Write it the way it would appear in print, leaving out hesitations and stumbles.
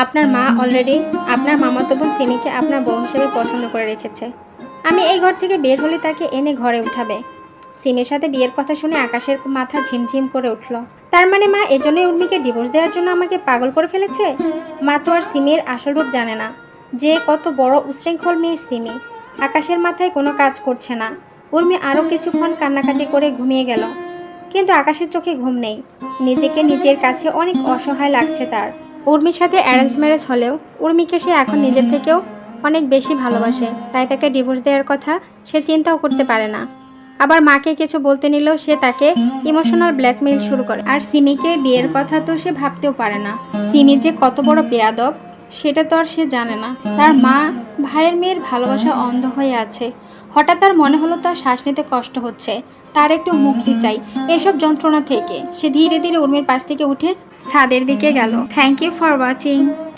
আপনার মা অলরেডি আপনার মামাতো বোন সিমিকে আপনার বউ হিসেবে পছন্দ করে রেখেছে। আমি এই ঘর থেকে বের হলে তাকে এনে ঘরে উঠাবে। সিমের সাথে বিয়ের কথা শুনে আকাশের মাথা ঝিমঝিম করে উঠল। তার মানে মা এজন্যই উর্মিকে ডিভোর্স দেওয়ার জন্য আমাকে পাগল করে ফেলেছে। মা তো আর সিমের আসল রূপ জানে না, যে কত বড় উচ্ছৃঙ্খল মেয়ে সিমি। আকাশের মাথায় কোনো কাজ করছে না। উর্মি আরও কিছুক্ষণ কান্নাকাটি করে ঘুমিয়ে গেল, কিন্তু আকাশের চোখে ঘুম নেই। নিজেকে নিজের কাছে অনেক অসহায় লাগছে তার। উর্মির সাথে অ্যারেঞ্জ ম্যারেজ হলেও উর্মিকে সে এখন নিজের থেকেও অনেক বেশি ভালোবাসে, তাই তাকে ডিভোর্স দেওয়ার কথা সে চিন্তাও করতে পারে না। আবার মাকে কিছু বলতে নিলেও সে তাকে ইমোশনাল ব্ল্যাকমেইল শুরু করে। আর সিমিকে বিয়ের কথা তো সে ভাবতেও পারে না। সিমি যে কত বড় বেয়াদব সেটা তো আর সে জানে না। তার মা ভাইয়ের মেয়ের ভালোবাসা অন্ধ হয়ে আছে। হঠাৎ তার মনে হলো তার শ্বাস নিতে কষ্ট হচ্ছে, তার একটু মুক্তি চাই এসব যন্ত্রণা থেকে। সে ধীরে ধীরে উর্মির পাশ থেকে উঠে ছাদের দিকে গেল। Thank you for watching.